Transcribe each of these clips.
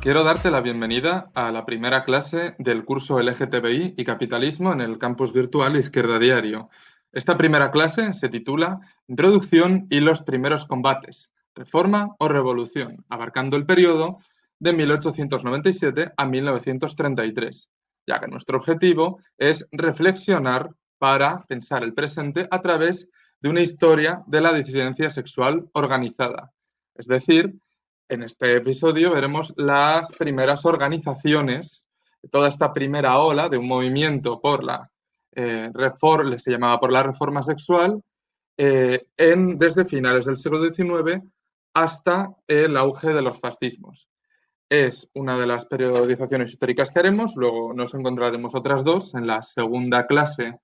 Quiero darte la bienvenida a la primera clase del curso LGTBI y Capitalismo en el campus virtual Izquierda Diario. Esta primera clase se titula Introducción y los primeros combates, Reforma o Revolución, abarcando el periodo de 1897 a 1933, ya que nuestro objetivo es reflexionar para pensar el presente a través de una historia de la disidencia sexual organizada, es decir, en este episodio veremos las primeras organizaciones, toda esta primera ola de un movimiento por la reforma, se llamaba por la reforma sexual, desde finales del siglo XIX hasta el auge de los fascismos. Es una de las periodizaciones históricas que haremos, luego nos encontraremos otras dos en la segunda clase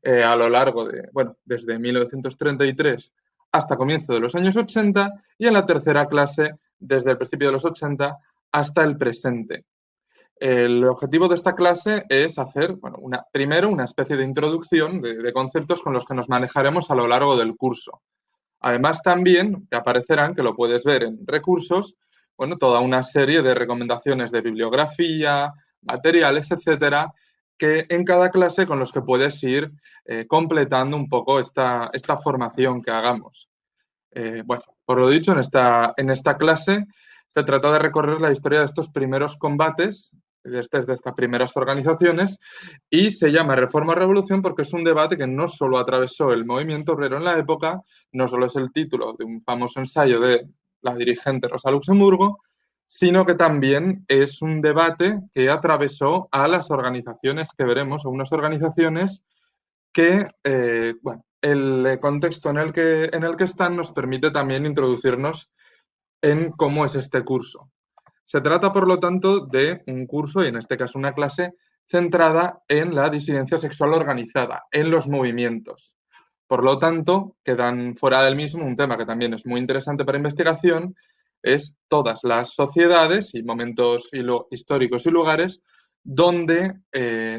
a lo largo de, bueno, desde 1933 hasta comienzo de los años 80 y en la tercera clase desde el principio de los 80 hasta el presente. El objetivo de esta clase es hacer, bueno, primero una especie de introducción de conceptos con los que nos manejaremos a lo largo del curso. Además, también te aparecerán, que lo puedes ver en recursos, bueno, toda una serie de recomendaciones de bibliografía, materiales, etcétera, que en cada clase con los que puedes ir completando un poco esta formación que hagamos. Bueno, por lo dicho, en esta clase se trata de recorrer la historia de estos primeros combates, de estas primeras organizaciones, y se llama Reforma o Revolución porque es un debate que no solo atravesó el movimiento obrero en la época, no solo es el título de un famoso ensayo de la dirigente Rosa Luxemburgo, sino que también es un debate que atravesó a las organizaciones que veremos, a unas organizaciones que, bueno, el contexto en el que están nos permite también introducirnos en cómo es este curso. Se trata, por lo tanto, de un curso, y en este caso una clase, centrada en la disidencia sexual organizada, en los movimientos. Por lo tanto, quedan fuera del mismo un tema que también es muy interesante para investigación, es todas las sociedades y momentos históricos y lugares donde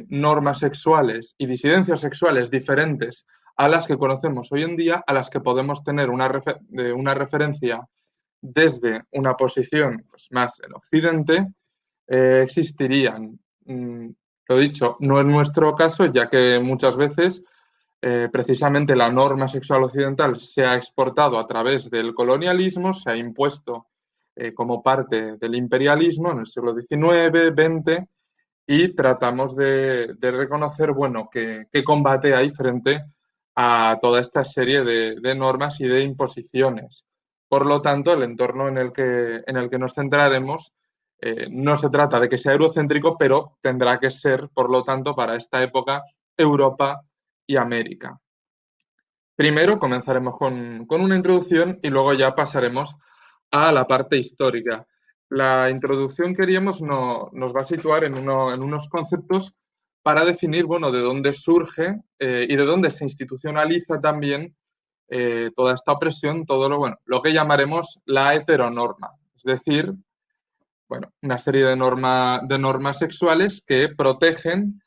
normas sexuales y disidencias sexuales diferentes a las que conocemos hoy en día, a las que podemos tener una referencia desde una posición pues, más en Occidente, existirían. Lo dicho, no es nuestro caso, ya que muchas veces precisamente la norma sexual occidental se ha exportado a través del colonialismo, se ha impuesto como parte del imperialismo en el siglo XIX, XX, y tratamos de reconocer, bueno, qué combate hay frente a toda esta serie de normas y de imposiciones. Por lo tanto, el entorno en el que nos centraremos no se trata de que sea eurocéntrico, pero tendrá que ser, por lo tanto, para esta época, Europa y América. Primero comenzaremos con una introducción y luego ya pasaremos a la parte histórica. La introducción queríamos nos va a situar en unos conceptos para definir, bueno, de dónde surge y de dónde se institucionaliza también toda esta opresión, todo lo que llamaremos la heteronorma, es decir, bueno, una serie de normas sexuales que protegen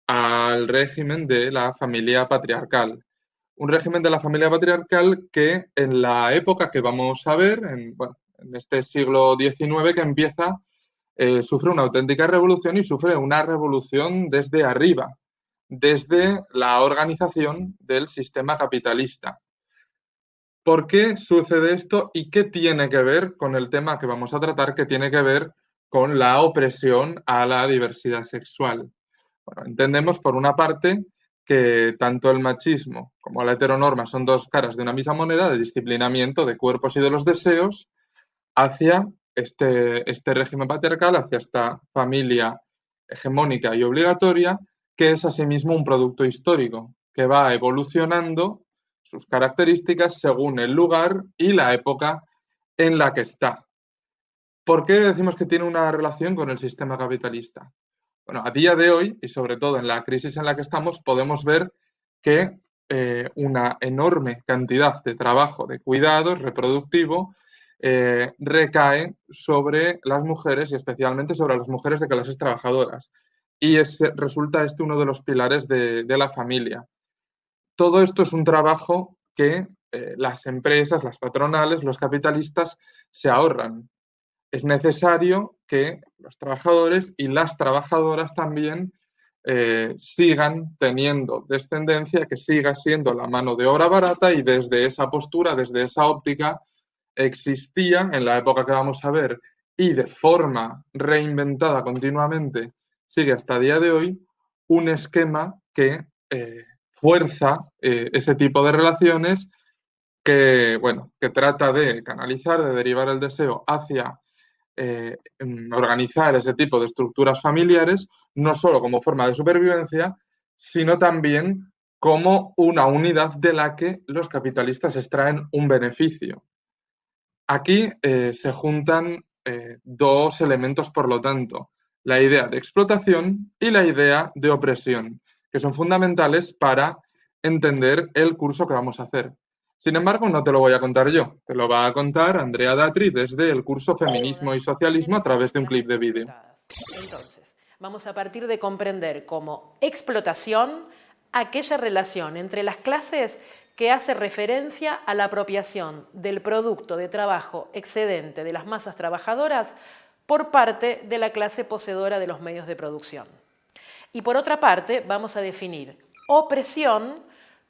al régimen de la familia patriarcal. Un régimen de la familia patriarcal que en la época que vamos a ver, bueno, en este siglo XIX que empieza, sufre una auténtica revolución y sufre una revolución desde arriba, desde la organización del sistema capitalista. ¿Por qué sucede esto y qué tiene que ver con el tema que vamos a tratar, que tiene que ver con la opresión a la diversidad sexual? Bueno, entendemos por una parte que tanto el machismo como la heteronorma son dos caras de una misma moneda de disciplinamiento de cuerpos y de los deseos hacia este régimen patriarcal, hacia esta familia hegemónica y obligatoria, que es asimismo un producto histórico, que va evolucionando sus características según el lugar y la época en la que está. ¿Por qué decimos que tiene una relación con el sistema capitalista? Bueno, a día de hoy, y sobre todo en la crisis en la que estamos, podemos ver que una enorme cantidad de trabajo de cuidados reproductivo recae sobre las mujeres y especialmente sobre las mujeres de clases trabajadoras. Y resulta este uno de los pilares de la familia. Todo esto es un trabajo que las empresas, las patronales, los capitalistas se ahorran. es necesario que los trabajadores y las trabajadoras también sigan teniendo descendencia, que siga siendo la mano de obra barata, y desde esa postura, desde esa óptica, existía en la época que vamos a ver y de forma reinventada continuamente, sigue hasta el día de hoy, un esquema que fuerza ese tipo de relaciones que, bueno, que trata de canalizar, de derivar el deseo hacia organizar ese tipo de estructuras familiares, no solo como forma de supervivencia, sino también como una unidad de la que los capitalistas extraen un beneficio. Aquí se juntan dos elementos, por lo tanto, la idea de explotación y la idea de opresión, que son fundamentales para entender el curso que vamos a hacer. Sin embargo, no te lo voy a contar yo, te lo va a contar Andrea Datri desde el curso Feminismo y Todas Socialismo a través de un clip clases de vídeo. explotadas. Entonces, vamos a partir de comprender como explotación aquella relación entre las clases que hace referencia a la apropiación del producto de trabajo excedente de las masas trabajadoras por parte de la clase poseedora de los medios de producción. Y por otra parte, vamos a definir opresión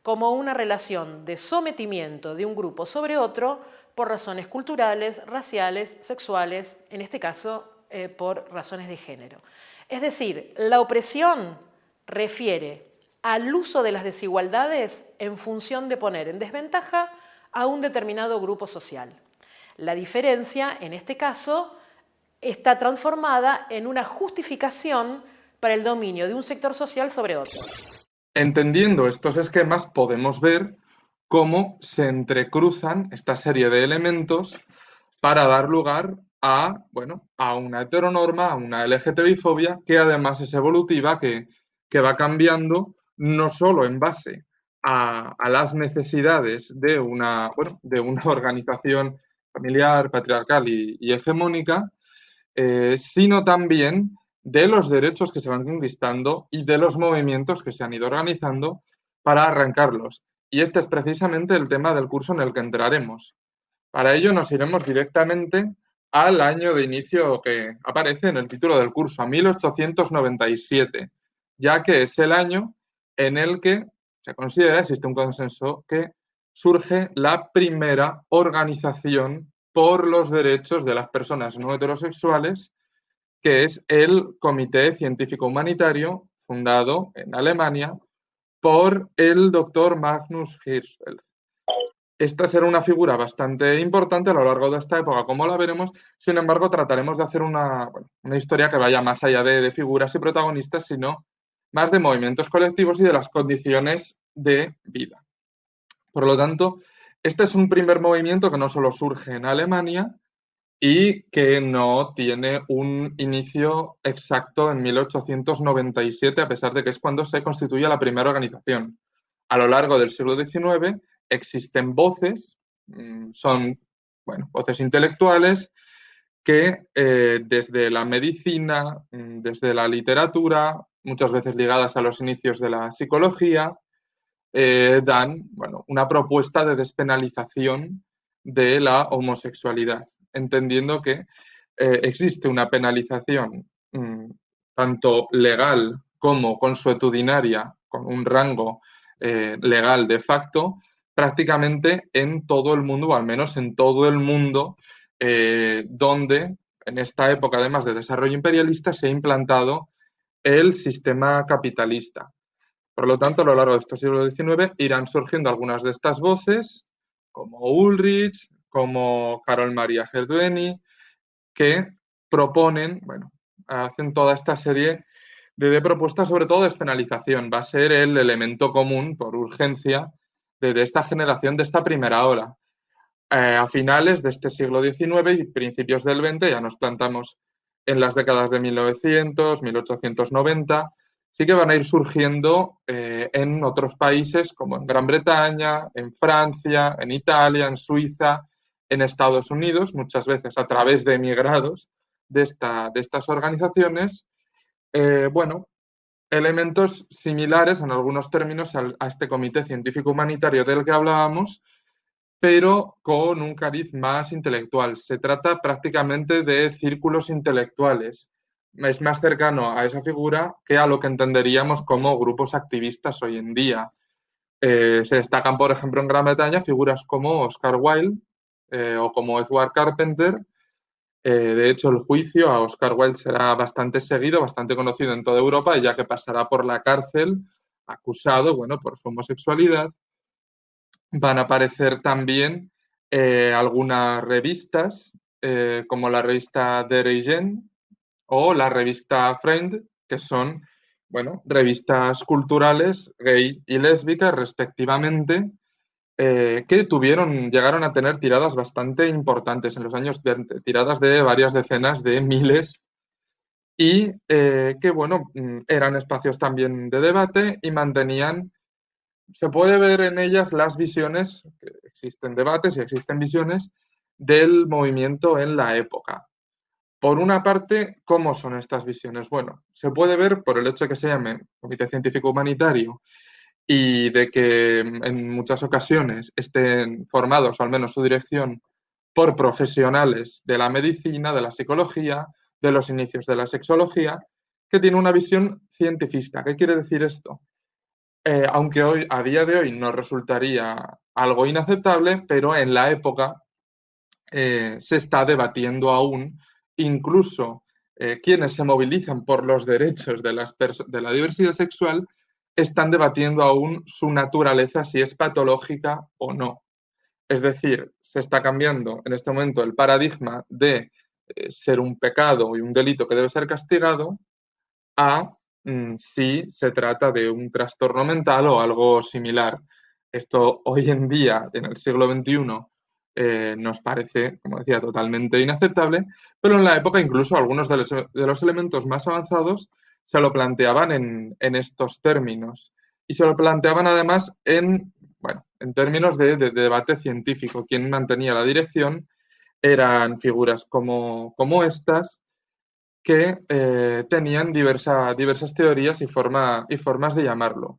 como una relación de sometimiento de un grupo sobre otro por razones culturales, raciales, sexuales, en este caso por razones de género. Es decir, la opresión refiere al uso de las desigualdades en función de poner en desventaja a un determinado grupo social. La diferencia, en este caso, está transformada en una justificación para el dominio de un sector social sobre otro. Entendiendo estos esquemas, podemos ver cómo se entrecruzan esta serie de elementos para dar lugar a, bueno, a una heteronorma, a una LGTBI-fobia, que además es evolutiva, que va cambiando no solo en base a las necesidades de una, bueno, de una organización familiar, patriarcal y hegemónica, sino también de los derechos que se van conquistando y de los movimientos que se han ido organizando para arrancarlos. Y este es precisamente el tema del curso en el que entraremos. Para ello nos iremos directamente al año de inicio que aparece en el título del curso, a 1897, ya que es el año en el que se considera, existe un consenso, que surge la primera organización por los derechos de las personas no heterosexuales, que es el Comité Científico Humanitario, fundado en Alemania por el doctor Magnus Hirschfeld. Esta será una figura bastante importante a lo largo de esta época, como la veremos. Sin embargo, trataremos de hacer una historia que vaya más allá de figuras y protagonistas, sino más de movimientos colectivos y de las condiciones de vida. Por lo tanto, este es un primer movimiento que no solo surge en Alemania y que no tiene un inicio exacto en 1897, a pesar de que es cuando se constituye la primera organización. A lo largo del siglo XIX existen voces, son, bueno, voces intelectuales que desde la medicina, desde la literatura, muchas veces ligadas a los inicios de la psicología, dan, bueno, una propuesta de despenalización de la homosexualidad, entendiendo que existe una penalización tanto legal como consuetudinaria, con un rango legal de facto, prácticamente en todo el mundo, o al menos en todo el mundo, donde en esta época, además de desarrollo imperialista, se ha implantado el sistema capitalista. Por lo tanto, a lo largo de este siglo XIX irán surgiendo algunas de estas voces, como Ulrich, como Carol Maria Gerdueni, que proponen, bueno, hacen toda esta serie de propuestas, sobre todo de despenalización. Va a ser el elemento común, por urgencia, de esta generación, de esta primera ola. A finales de este siglo XIX y principios del XX, ya nos plantamos en las décadas de 1900, 1890, sí que van a ir surgiendo en otros países como en Gran Bretaña, en Francia, en Italia, en Suiza, en Estados Unidos, muchas veces a través de emigrados de estas organizaciones. Bueno, elementos similares en algunos términos a este comité científico humanitario del que hablábamos, pero con un cariz más intelectual. Se trata prácticamente de círculos intelectuales. Es más cercano a esa figura que a lo que entenderíamos como grupos activistas hoy en día. Se destacan, por ejemplo, en Gran Bretaña figuras como Oscar Wilde o como Edward Carpenter. De hecho, el juicio a Oscar Wilde será bastante seguido, bastante conocido en toda Europa, ya que pasará por la cárcel acusado, bueno, por su homosexualidad. Van a aparecer también algunas revistas, como la revista Derigen o la revista Friend, que son, bueno, revistas culturales gay y lésbicas respectivamente, que llegaron a tener tiradas bastante importantes en los años 20, tiradas de varias decenas de miles y que, bueno, eran espacios también de debate y mantenían, se puede ver en ellas las visiones, que existen debates y existen visiones del movimiento en la época. Por una parte, ¿cómo son estas visiones? Bueno, se puede ver por el hecho de que se llame Comité Científico Humanitario y de que en muchas ocasiones estén formados, o al menos su dirección, por profesionales de la medicina, de la psicología, de los inicios de la sexología, que tiene una visión cientifista. ¿Qué quiere decir esto? Aunque hoy, a día de hoy, nos resultaría algo inaceptable, pero en la época se está debatiendo aún, incluso quienes se movilizan por los derechos de la diversidad sexual están debatiendo aún su naturaleza, si es patológica o no. Es decir, se está cambiando en este momento el paradigma de ser un pecado y un delito que debe ser castigado a si se trata de un trastorno mental o algo similar. Esto hoy en día, en el siglo XXI, nos parece, como decía, totalmente inaceptable, pero en la época incluso algunos de los elementos más avanzados se lo planteaban en estos términos y se lo planteaban además bueno, en términos de debate científico. Quien mantenía la dirección eran figuras como estas que tenían diversas teorías y formas de llamarlo.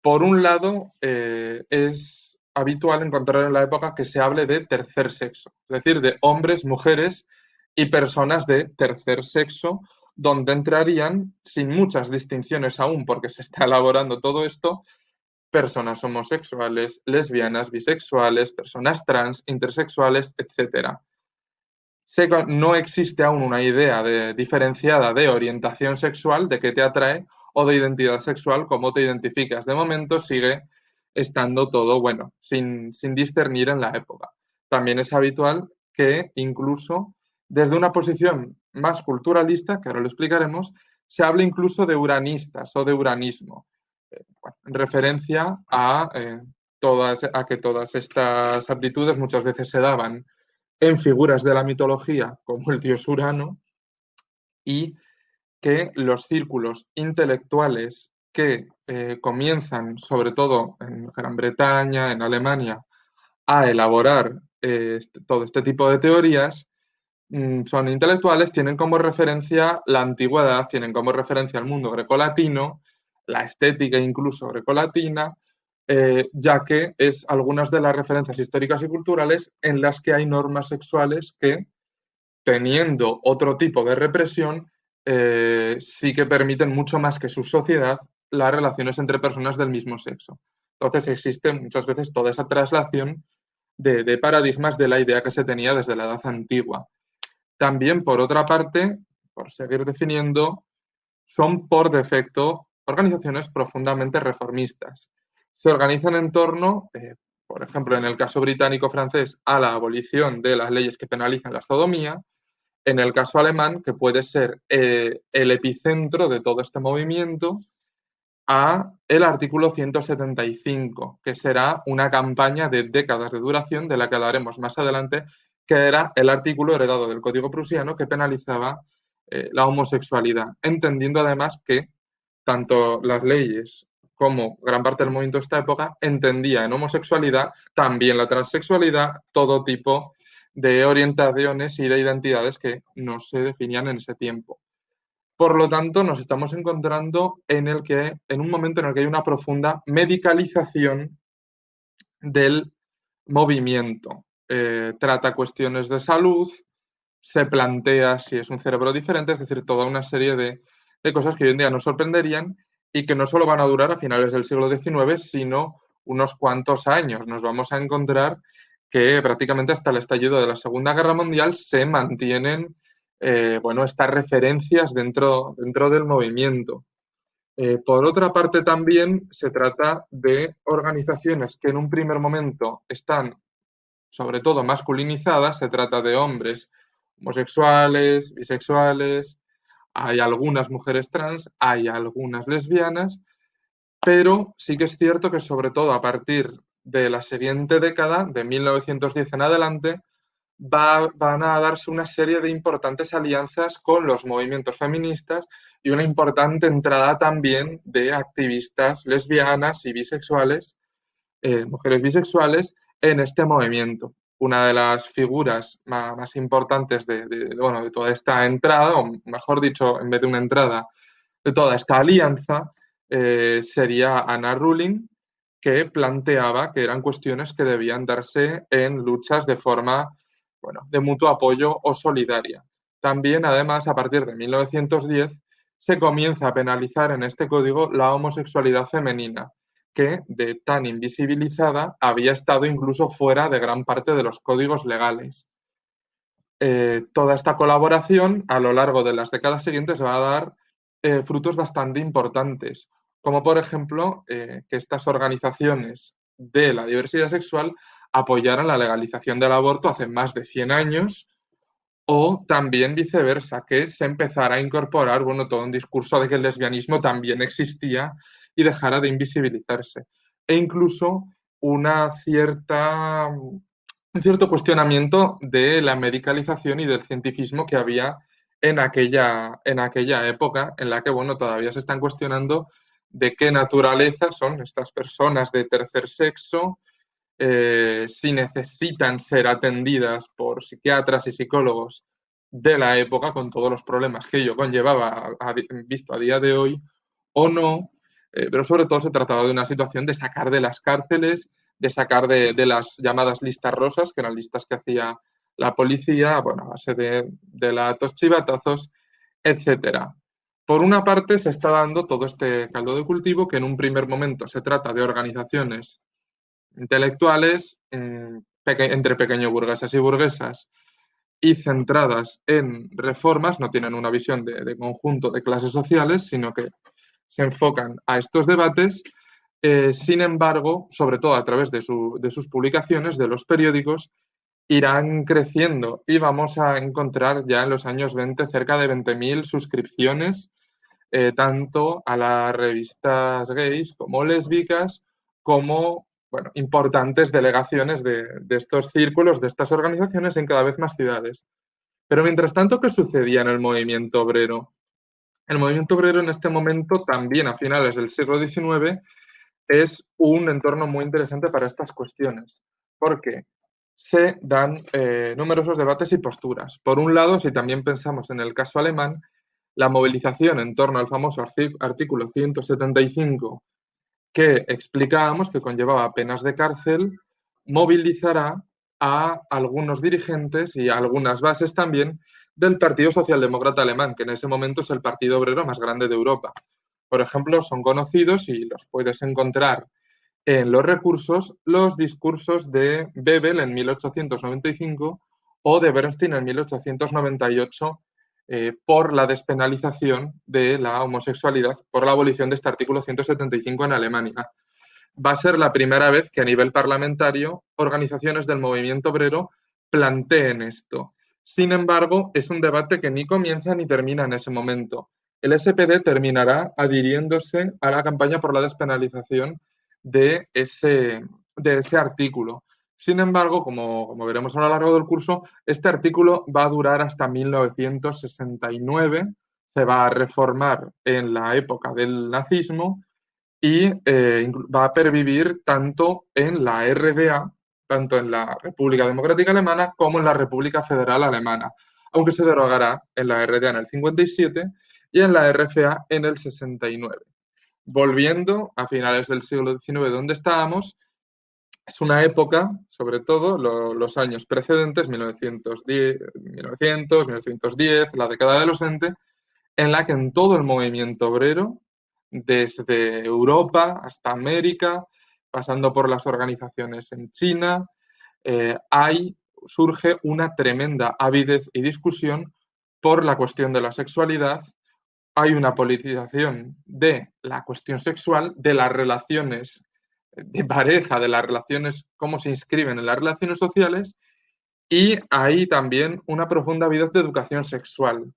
Por un lado, es habitual encontrar en la época que se hable de tercer sexo, es decir, de hombres, mujeres y personas de tercer sexo, donde entrarían, sin muchas distinciones aún, porque se está elaborando todo esto, personas homosexuales, lesbianas, bisexuales, personas trans, intersexuales, etcétera. No existe aún una idea diferenciada de orientación sexual, de qué te atrae, o de identidad sexual, cómo te identificas. De momento sigue estando todo, bueno, sin discernir en la época. También es habitual que incluso desde una posición más culturalista, que ahora lo explicaremos, se hable incluso de uranistas o de uranismo, bueno, en referencia a que todas estas aptitudes muchas veces se daban en figuras de la mitología como el dios Urano y que los círculos intelectuales que comienzan, sobre todo en Gran Bretaña, en Alemania, a elaborar todo este tipo de teorías, son intelectuales, tienen como referencia la antigüedad, tienen como referencia el mundo grecolatino, la estética incluso grecolatina, ya que es algunas de las referencias históricas y culturales en las que hay normas sexuales que, teniendo otro tipo de represión, sí que permiten mucho más que su sociedad las relaciones entre personas del mismo sexo. Entonces existe muchas veces toda esa traslación de paradigmas de la idea que se tenía desde la edad antigua. También, por otra parte, por seguir definiendo, son por defecto organizaciones profundamente reformistas. Se organizan en torno, por ejemplo, en el caso británico-francés, a la abolición de las leyes que penalizan la sodomía, en el caso alemán, que puede ser el epicentro de todo este movimiento, a el artículo 175, que será una campaña de décadas de duración de la que hablaremos más adelante, que era el artículo heredado del Código Prusiano que penalizaba la homosexualidad, entendiendo además que tanto las leyes como gran parte del movimiento de esta época entendía en homosexualidad también la transexualidad, todo tipo de orientaciones y de identidades que no se definían en ese tiempo. Por lo tanto, nos estamos encontrando en un momento en el que hay una profunda medicalización del movimiento. Trata cuestiones de salud, se plantea si es un cerebro diferente, es decir, toda una serie de cosas que hoy en día nos sorprenderían y que no solo van a durar a finales del siglo XIX, sino unos cuantos años. Nos vamos a encontrar que prácticamente hasta el estallido de la Segunda Guerra Mundial se mantienen estas referencias dentro del movimiento. Por otra parte, también se trata de organizaciones que en un primer momento están sobre todo masculinizadas, se trata de hombres homosexuales, bisexuales, hay algunas mujeres trans, hay algunas lesbianas, pero sí que es cierto que sobre todo a partir de la siguiente década, de 1910 en adelante, van a darse una serie de importantes alianzas con los movimientos feministas y una importante entrada también de activistas lesbianas y bisexuales, mujeres bisexuales, en este movimiento. Una de las figuras más importantes de toda esta entrada, o mejor dicho, en vez de una entrada, de toda esta alianza, sería Anna Rulin, que planteaba que eran cuestiones que debían darse en luchas de forma, de mutuo apoyo o solidaria. También, además, a partir de 1910, se comienza a penalizar en este código la homosexualidad femenina, que de tan invisibilizada había estado incluso fuera de gran parte de los códigos legales. Toda esta colaboración a lo largo de las décadas siguientes va a dar frutos bastante importantes, como por ejemplo que estas organizaciones de la diversidad sexual apoyaran la legalización del aborto hace más de 100 años, o también viceversa, que se empezara a incorporar todo un discurso de que el lesbianismo también existía y dejara de invisibilizarse. E incluso un cierto cuestionamiento de la medicalización y del cientifismo que había en aquella época, en la que todavía se están cuestionando de qué naturaleza son estas personas de tercer sexo, si necesitan ser atendidas por psiquiatras y psicólogos de la época, con todos los problemas que ello conllevaba visto a día de hoy, o no, pero sobre todo se trataba de una situación de sacar de las cárceles, de sacar de las llamadas listas rosas, que eran listas que hacía la policía, a base de delatos, chivatazos, etcétera. Por una parte, se está dando todo este caldo de cultivo que en un primer momento se trata de organizaciones intelectuales entre pequeño burguesas y burguesas y centradas en reformas, no tienen una visión de conjunto de clases sociales, sino que se enfocan a estos debates. Sin embargo, sobre todo a través de sus publicaciones, de los periódicos, irán creciendo y vamos a encontrar ya en los años 20 cerca de 20.000 suscripciones, tanto a las revistas gays como lésbicas, como importantes delegaciones de estos círculos, de estas organizaciones en cada vez más ciudades. Pero mientras tanto, ¿qué sucedía en el movimiento obrero? El movimiento obrero en este momento, también a finales del siglo XIX, es un entorno muy interesante para estas cuestiones, porque se dan numerosos debates y posturas. Por un lado, si también pensamos en el caso alemán, la movilización en torno al famoso artículo 175 que explicábamos, que conllevaba penas de cárcel, movilizará a algunos dirigentes y a algunas bases también del Partido Socialdemócrata Alemán, que en ese momento es el partido obrero más grande de Europa. Por ejemplo, son conocidos y los puedes encontrar en los recursos los discursos de Bebel en 1895 o de Bernstein en 1898 por la despenalización de la homosexualidad, por la abolición de este artículo 175 en Alemania. Va a ser la primera vez que a nivel parlamentario organizaciones del movimiento obrero planteen esto. Sin embargo, es un debate que ni comienza ni termina en ese momento. El SPD terminará adhiriéndose a la campaña por la despenalización de ese artículo. Sin embargo, como veremos a lo largo del curso, este artículo va a durar hasta 1969, se va a reformar en la época del nazismo y va a pervivir tanto en la RDA, tanto en la República Democrática Alemana, como en la República Federal Alemana, aunque se derogará en la RDA en el 57 y en la RFA en el 69. Volviendo a finales del siglo XIX, donde estábamos, Es una época, sobre todo los años precedentes, 1910, 1910, la década de los 20, en la que en todo el movimiento obrero, desde Europa hasta América, pasando por las organizaciones en China, surge una tremenda avidez y discusión por la cuestión de la sexualidad. Hay una politización de la cuestión sexual, de las relaciones de pareja, de las relaciones, cómo se inscriben en las relaciones sociales, y hay también una profunda avidez de educación sexual.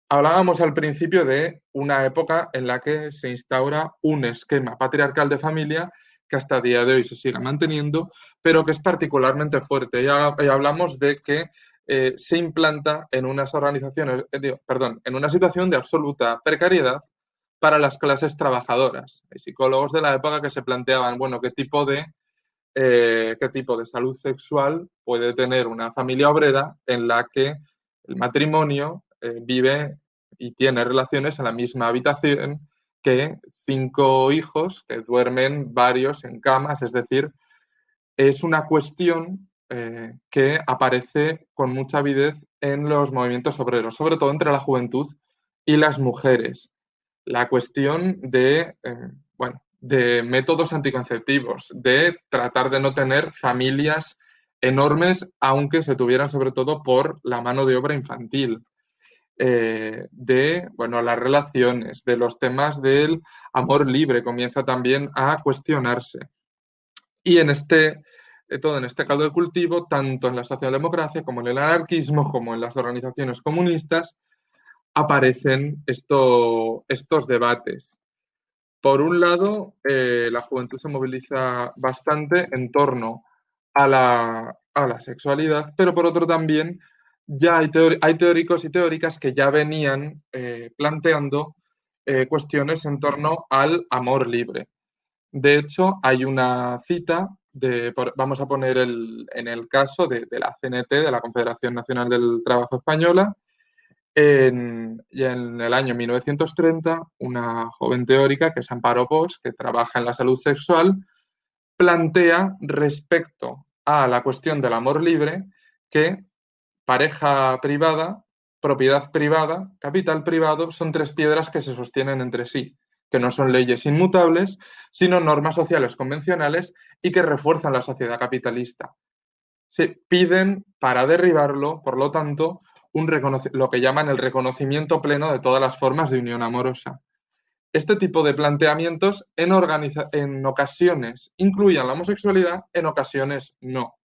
Hablábamos al principio de una época en la que se instaura un esquema patriarcal de familia que hasta el día de hoy se sigue manteniendo, pero que es particularmente fuerte. Ya hablamos de que se implanta en unas organizaciones, en una situación de absoluta precariedad para las clases trabajadoras. Hay psicólogos de la época que se planteaban, bueno, qué tipo de salud sexual puede tener una familia obrera en la que el matrimonio vive y tiene relaciones en la misma habitación que 5 hijos que duermen varios en camas. Es decir, es una cuestión que aparece con mucha avidez en los movimientos obreros, sobre todo entre la juventud y las mujeres. La cuestión bueno, de métodos anticonceptivos, de tratar de no tener familias enormes, aunque se tuvieran sobre todo por la mano de obra infantil, de bueno, las relaciones, de los temas del amor libre, comienza también a cuestionarse. Y todo en este caldo de cultivo, tanto en la socialdemocracia como en el anarquismo, como en las organizaciones comunistas, aparecen estos debates. Por un lado, la juventud se moviliza bastante en torno a la sexualidad, pero por otro también ya hay teóricos y teóricas que ya venían planteando cuestiones en torno al amor libre. De hecho, hay una cita, vamos a poner en el caso de la CNT, de la Confederación Nacional del Trabajo Española, y en el año 1930, una joven teórica, que es Amparo Bosch, que trabaja en la salud sexual, plantea respecto a la cuestión del amor libre que pareja privada, propiedad privada, capital privado son 3 piedras que se sostienen entre sí, que no son leyes inmutables, sino normas sociales convencionales y que refuerzan la sociedad capitalista. Se piden, para derribarlo, por lo tanto, lo que llaman el reconocimiento pleno de todas las formas de unión amorosa. Este tipo de planteamientos en ocasiones incluían la homosexualidad, en ocasiones no.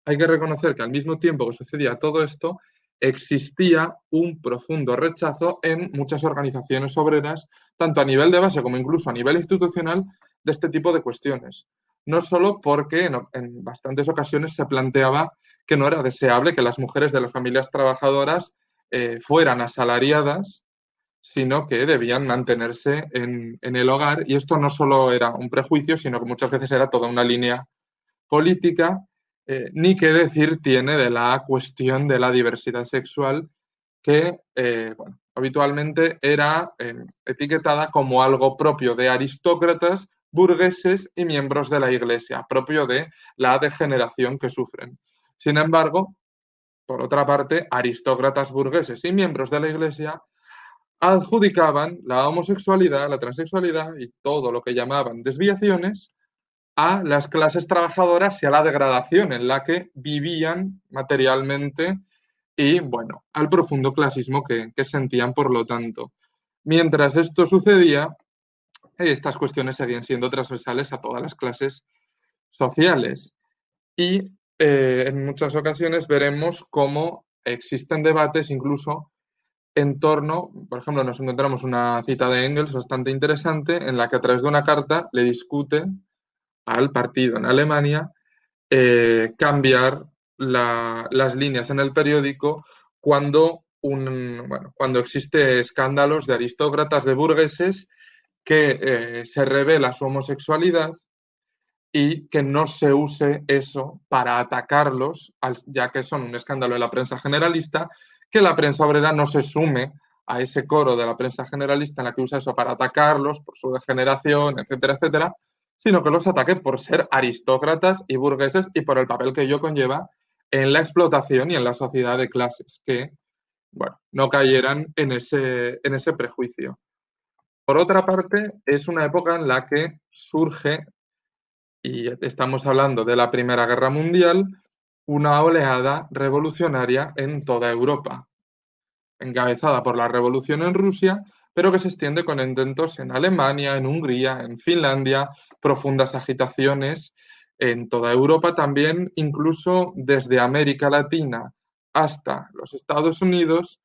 Hay que reconocer que al mismo tiempo que sucedía todo esto, existía un profundo rechazo en muchas organizaciones obreras, tanto a nivel de base como incluso a nivel institucional, de este tipo de cuestiones. No solo porque en bastantes ocasiones se planteaba que no era deseable que las mujeres de las familias trabajadoras fueran asalariadas, sino que debían mantenerse en el hogar. Y esto no solo era un prejuicio, sino que muchas veces era toda una línea política. Ni qué decir tiene de la cuestión de la diversidad sexual, que bueno, habitualmente era etiquetada como algo propio de aristócratas, burgueses y miembros de la Iglesia, propio de la degeneración que sufren. Sin embargo, por otra parte, aristócratas burgueses y miembros de la Iglesia adjudicaban la homosexualidad, la transexualidad y todo lo que llamaban desviaciones a las clases trabajadoras y a la degradación en la que vivían materialmente y, bueno, al profundo clasismo que sentían, por lo tanto. Mientras esto sucedía, estas cuestiones seguían siendo transversales a todas las clases sociales. Y en muchas ocasiones veremos cómo existen debates incluso en torno, por ejemplo, nos encontramos una cita de Engels bastante interesante en la que a través de una carta le discute al partido en Alemania cambiar las líneas en el periódico cuando existe escándalos de aristócratas, de burgueses, que se revela su homosexualidad y que no se use eso para atacarlos, ya que son un escándalo de la prensa generalista, que la prensa obrera no se sume a ese coro de la prensa generalista en la que usa eso para atacarlos por su degeneración, etcétera, etcétera, sino que los ataque por ser aristócratas y burgueses y por el papel que ello conlleva en la explotación y en la sociedad de clases, que, bueno, no cayeran en ese prejuicio. Por otra parte, es una época en la que surge, y estamos hablando de la Primera Guerra Mundial, una oleada revolucionaria en toda Europa, encabezada por la revolución en Rusia, pero que se extiende con intentos en Alemania, en Hungría, en Finlandia, profundas agitaciones en toda Europa también, incluso desde América Latina hasta los Estados Unidos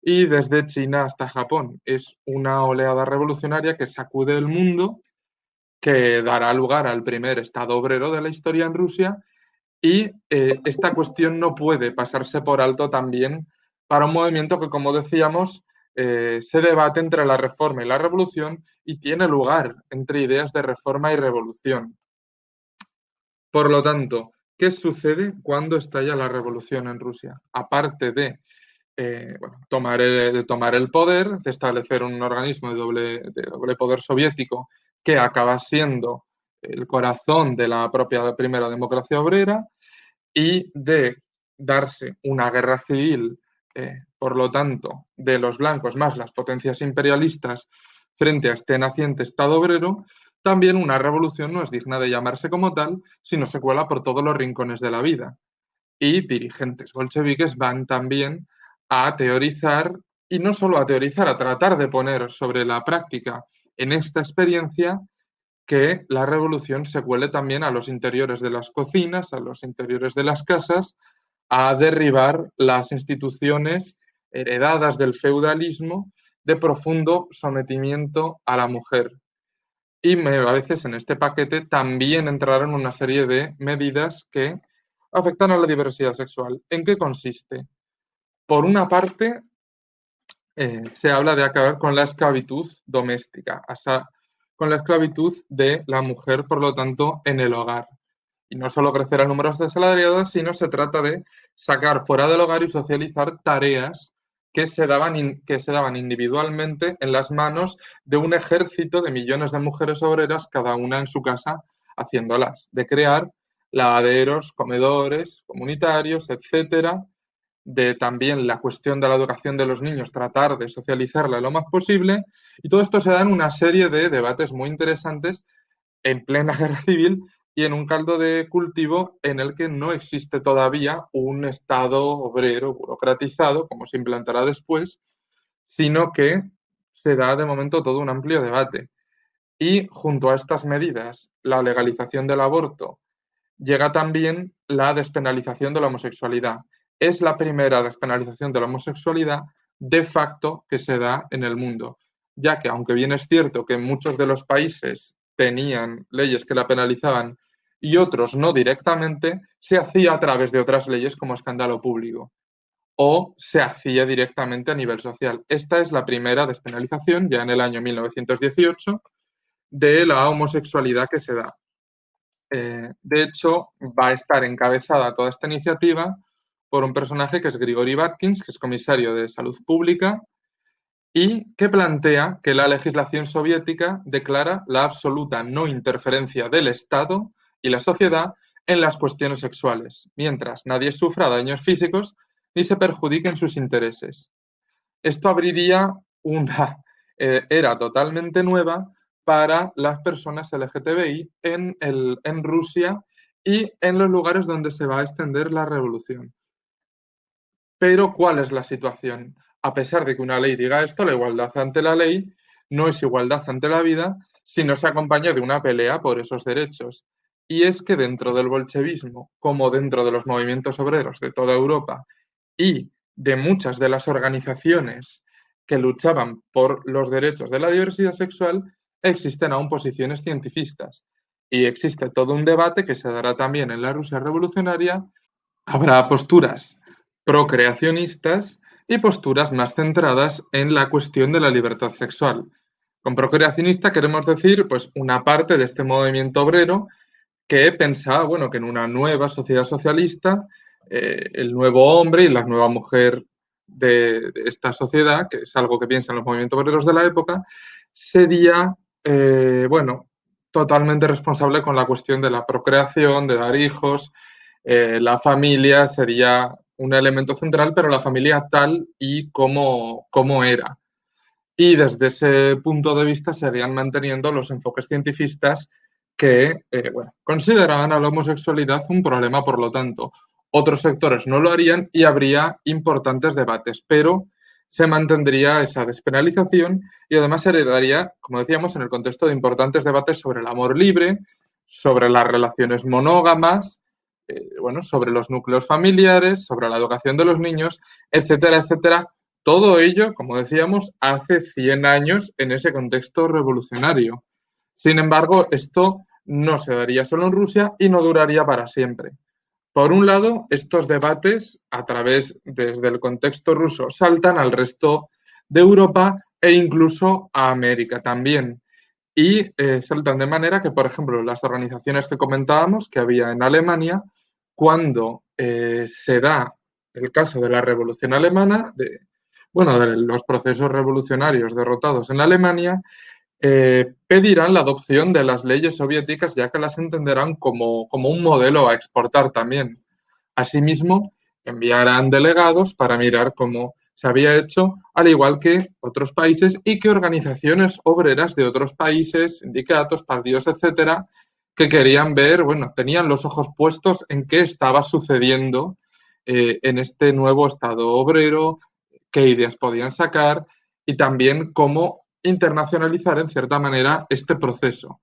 y desde China hasta Japón. Es una oleada revolucionaria que sacude el mundo, que dará lugar al primer Estado obrero de la historia en Rusia y esta cuestión no puede pasarse por alto también para un movimiento que, como decíamos, se debate entre la reforma y la revolución y tiene lugar entre ideas de reforma y revolución. Por lo tanto, ¿qué sucede cuando estalla la revolución en Rusia? Aparte de, bueno, tomar el poder, de establecer un organismo de doble poder soviético que acaba siendo el corazón de la propia primera democracia obrera, y de darse una guerra civil, por lo tanto, de los blancos más las potencias imperialistas frente a este naciente Estado obrero, también una revolución no es digna de llamarse como tal, sino se cuela por todos los rincones de la vida. Y dirigentes bolcheviques van también a teorizar, y no solo a teorizar, a tratar de poner sobre la práctica en esta experiencia que la revolución se cuele también a los interiores de las cocinas, a los interiores de las casas, a derribar las instituciones heredadas del feudalismo de profundo sometimiento a la mujer. Y a veces en este paquete también entraron una serie de medidas que afectan a la diversidad sexual. ¿En qué consiste? Por una parte, se habla de acabar con la esclavitud doméstica, o sea, con la esclavitud de la mujer, por lo tanto, en el hogar. Y no solo crecer el número de asalariadas, sino se trata de sacar fuera del hogar y socializar tareas que se daban individualmente en las manos de un ejército de millones de mujeres obreras, cada una en su casa, haciéndolas, de crear lavaderos, comedores comunitarios, etcétera, de también la cuestión de la educación de los niños, tratar de socializarla lo más posible, y todo esto se da en una serie de debates muy interesantes en plena guerra civil y en un caldo de cultivo en el que no existe todavía un Estado obrero burocratizado, como se implantará después, sino que se da de momento todo un amplio debate. Y junto a estas medidas, la legalización del aborto, llega también la despenalización de la homosexualidad. Es la primera despenalización de la homosexualidad de facto que se da en el mundo, ya que aunque bien es cierto que muchos de los países tenían leyes que la penalizaban y otros no directamente, se hacía a través de otras leyes como escándalo público o se hacía directamente a nivel social. Esta es la primera despenalización, ya en el año 1918, de la homosexualidad que se da. De hecho, va a estar encabezada toda esta iniciativa por un personaje que es Grigori Batkins, que es comisario de Salud Pública, y que plantea que la legislación soviética declara la absoluta no interferencia del Estado y la sociedad en las cuestiones sexuales, mientras nadie sufra daños físicos ni se perjudiquen sus intereses. Esto abriría una era totalmente nueva para las personas LGTBI en Rusia y en los lugares donde se va a extender la revolución. Pero, ¿cuál es la situación? A pesar de que una ley diga esto, la igualdad ante la ley no es igualdad ante la vida si no se acompaña de una pelea por esos derechos. Y es que dentro del bolchevismo, como dentro de los movimientos obreros de toda Europa y de muchas de las organizaciones que luchaban por los derechos de la diversidad sexual, existen aún posiciones cientifistas. Y existe todo un debate que se dará también en la Rusia revolucionaria. Habrá posturas procreacionistas y posturas más centradas en la cuestión de la libertad sexual. Con procreacionista queremos decir pues una parte de este movimiento obrero que pensaba, bueno, que en una nueva sociedad socialista, el nuevo hombre y la nueva mujer de esta sociedad, que es algo que piensan los movimientos obreros de la época, sería, bueno, totalmente responsable con la cuestión de la procreación, de dar hijos. La familia sería un elemento central, pero la familia tal y como era. Y desde ese punto de vista seguían manteniendo los enfoques cientifistas que bueno, consideraban a la homosexualidad un problema, por lo tanto, otros sectores no lo harían y habría importantes debates, pero se mantendría esa despenalización y además se heredaría, como decíamos, en el contexto de importantes debates sobre el amor libre, sobre las relaciones monógamas, bueno, sobre los núcleos familiares, sobre la educación de los niños, etcétera, etcétera. Todo ello, como decíamos, hace 100 años en ese contexto revolucionario. Sin embargo, esto no se daría solo en Rusia y no duraría para siempre. Por un lado, estos debates, a través desde el contexto ruso, saltan al resto de Europa e incluso a América también. Y saltan de manera que, por ejemplo, las organizaciones que comentábamos que había en Alemania, cuando se da el caso de la Revolución Alemana, bueno, de los procesos revolucionarios derrotados en Alemania, pedirán la adopción de las leyes soviéticas, ya que las entenderán como un modelo a exportar también. Asimismo, enviarán delegados para mirar cómo se había hecho, al igual que otros países, y que organizaciones obreras de otros países, sindicatos, partidos, etcétera, que querían ver, bueno, tenían los ojos puestos en qué estaba sucediendo en este nuevo Estado obrero, qué ideas podían sacar y también cómo internacionalizar en cierta manera este proceso.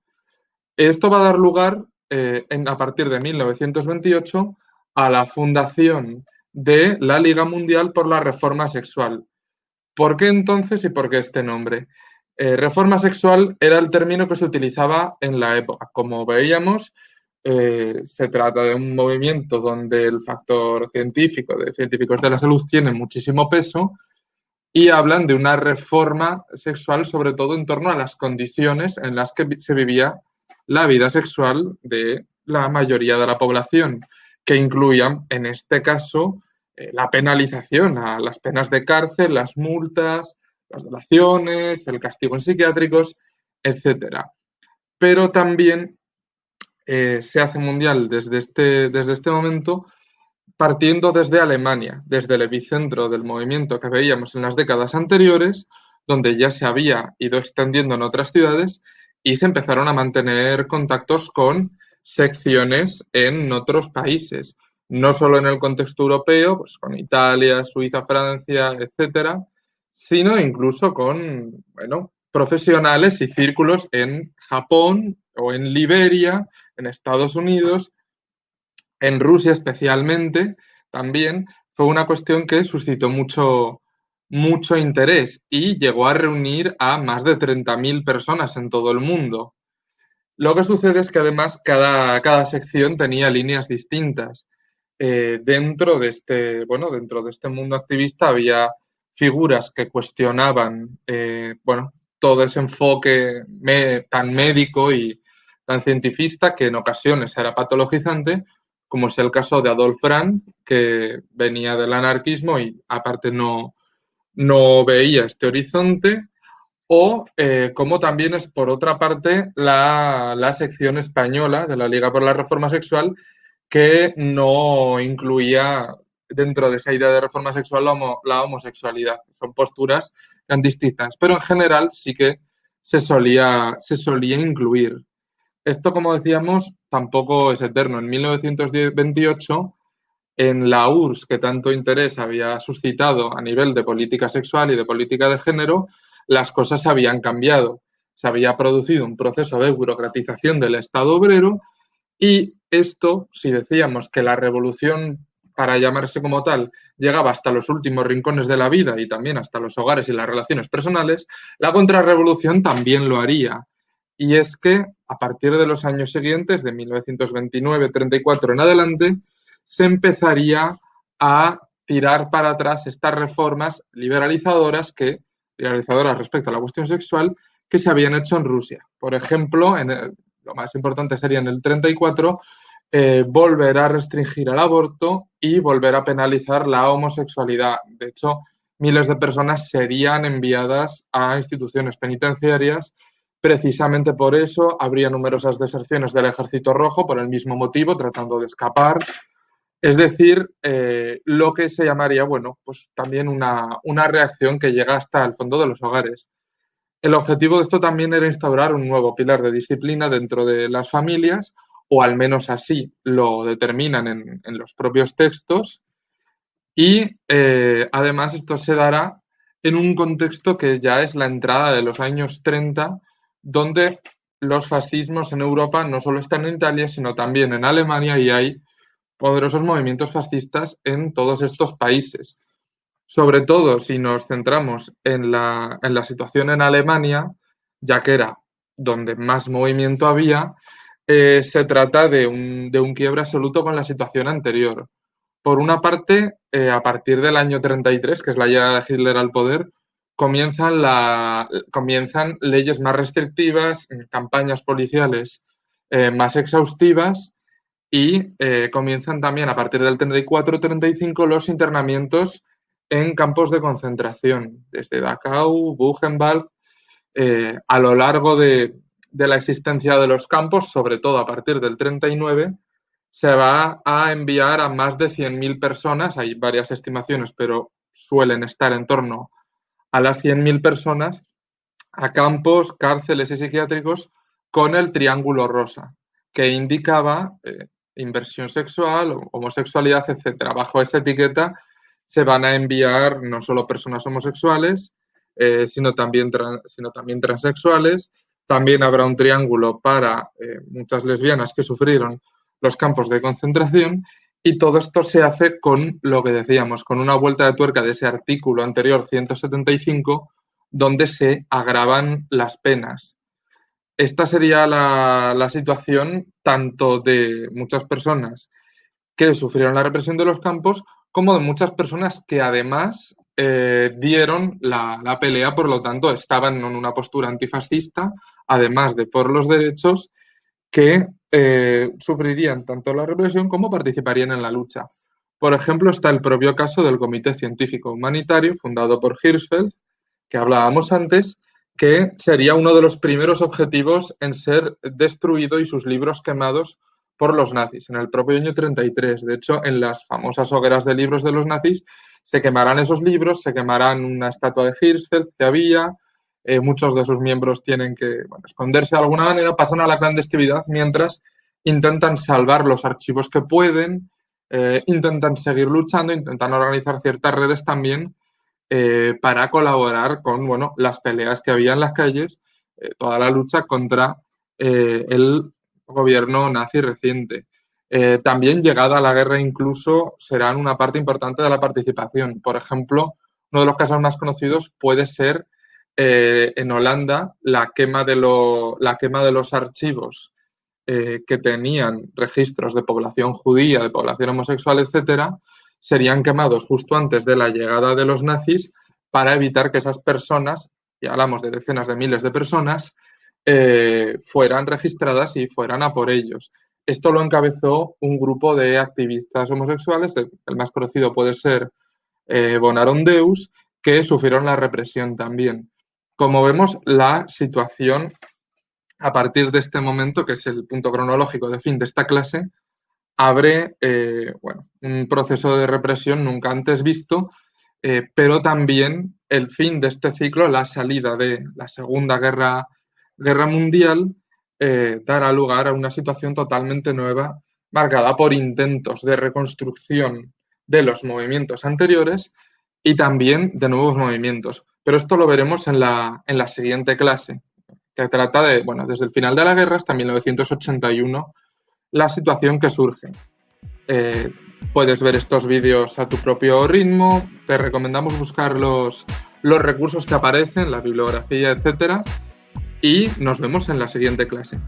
Esto va a dar lugar a partir de 1928 a la fundación de la Liga Mundial por la Reforma Sexual. ¿Por qué entonces y por qué este nombre? Reforma sexual era el término que se utilizaba en la época. Como veíamos, se trata de un movimiento donde el factor científico, de científicos de la salud, tiene muchísimo peso y hablan de una reforma sexual, sobre todo en torno a las condiciones en las que se vivía la vida sexual de la mayoría de la población, que incluían, en este caso, la penalización, a las penas de cárcel, las multas, las delaciones, el castigo en psiquiátricos, etcétera. Pero también se hace mundial desde este momento partiendo desde Alemania, desde el epicentro del movimiento que veíamos en las décadas anteriores, donde ya se había ido extendiendo en otras ciudades y se empezaron a mantener contactos con secciones en otros países, no solo en el contexto europeo, pues con Italia, Suiza, Francia, etcétera, sino incluso con, bueno, profesionales y círculos en Japón o en Liberia, en Estados Unidos, en Rusia especialmente, también fue una cuestión que suscitó mucho interés y llegó a reunir a más de 30.000 personas en todo el mundo. Lo que sucede es que además cada sección tenía líneas distintas. Dentro de este mundo activista había figuras que cuestionaban bueno, todo ese enfoque tan médico y tan cientifista que en ocasiones era patologizante, como es el caso de Adolf Franz, que venía del anarquismo y aparte no veía este horizonte, o como también es, por otra parte, la sección española de la Liga por la Reforma Sexual, que no incluía dentro de esa idea de reforma sexual la homosexualidad. Son posturas tan distintas, pero en general sí que se solía incluir. Esto, como decíamos, tampoco es eterno. En 1928, en la URSS, que tanto interés había suscitado a nivel de política sexual y de política de género, las cosas habían cambiado. Se había producido un proceso de burocratización del Estado obrero y esto, si decíamos que la revolución, para llamarse como tal, llegaba hasta los últimos rincones de la vida y también hasta los hogares y las relaciones personales, la contrarrevolución también lo haría. Y es que a partir de los años siguientes, de 1929-34 en adelante, se empezaría a tirar para atrás estas reformas liberalizadoras respecto a la cuestión sexual que se habían hecho en Rusia. Por ejemplo, lo más importante sería en el 34, volver a restringir el aborto y volver a penalizar la homosexualidad. De hecho, miles de personas serían enviadas a instituciones penitenciarias Precisamente por eso habría numerosas deserciones del Ejército Rojo por el mismo motivo, tratando de escapar. Es decir, lo que se llamaría, bueno, pues también una reacción que llega hasta el fondo de los hogares. El objetivo de esto también era instaurar un nuevo pilar de disciplina dentro de las familias, o al menos así lo determinan en los propios textos, y además esto se dará en un contexto que ya es la entrada de los años 30, donde los fascismos en Europa no solo están en Italia, sino también en Alemania, y hay poderosos movimientos fascistas en todos estos países. Sobre todo si nos centramos en la situación en Alemania, ya que era donde más movimiento había, se trata de un quiebre absoluto con la situación anterior. Por una parte, a partir del año 33, que es la llegada de Hitler al poder, comienzan leyes más restrictivas, campañas policiales más exhaustivas, y comienzan también a partir del 34-35 los internamientos en campos de concentración, desde Dachau, Buchenwald, a lo largo de la existencia de los campos, sobre todo a partir del 39, se va a enviar a más de 100.000 personas, hay varias estimaciones, pero suelen estar en torno a las 100.000 personas, a campos, cárceles y psiquiátricos con el triángulo rosa, que indicaba inversión sexual, homosexualidad, etc. Bajo esa etiqueta se van a enviar no solo personas homosexuales, sino también transexuales. También habrá un triángulo para muchas lesbianas que sufrieron los campos de concentración, y todo esto se hace con lo que decíamos, con una vuelta de tuerca de ese artículo anterior 175, donde se agravan las penas. Esta sería la situación tanto de muchas personas que sufrieron la represión de los campos, como de muchas personas que además dieron la pelea, por lo tanto estaban en una postura antifascista, además de por los derechos, que sufrirían tanto la represión como participarían en la lucha. Por ejemplo, está el propio caso del Comité Científico Humanitario, fundado por Hirschfeld, que hablábamos antes, que sería uno de los primeros objetivos en ser destruido y sus libros quemados por los nazis, en el propio año 33. De hecho, en las famosas hogueras de libros de los nazis se quemarán esos libros, se quemarán una estatua de Hirschfeld que había, muchos de sus miembros tienen que esconderse de alguna manera, pasan a la clandestinidad mientras intentan salvar los archivos que pueden, intentan seguir luchando, intentan organizar ciertas redes también para colaborar con las peleas que había en las calles, toda la lucha contra el gobierno nazi reciente. También llegada a la guerra incluso serán una parte importante de la participación. Por ejemplo, uno de los casos más conocidos puede ser en Holanda la quema de los archivos que tenían registros de población judía, de población homosexual, etcétera, serían quemados justo antes de la llegada de los nazis para evitar que esas personas, y hablamos de decenas de miles de personas, fueran registradas y fueran a por ellos. Esto lo encabezó un grupo de activistas homosexuales, el más conocido puede ser Bonarondeus, que sufrieron la represión también. Como vemos, la situación a partir de este momento, que es el punto cronológico de fin de esta clase, abre un proceso de represión nunca antes visto, pero también el fin de este ciclo, la salida de la Segunda Guerra Mundial, dará lugar a una situación totalmente nueva, marcada por intentos de reconstrucción de los movimientos anteriores y también de nuevos movimientos. Pero esto lo veremos en la siguiente clase, que trata de, desde el final de la guerra hasta 1981, la situación que surge. Puedes ver estos vídeos a tu propio ritmo, te recomendamos buscar los recursos que aparecen, la bibliografía, etcétera, y nos vemos en la siguiente clase.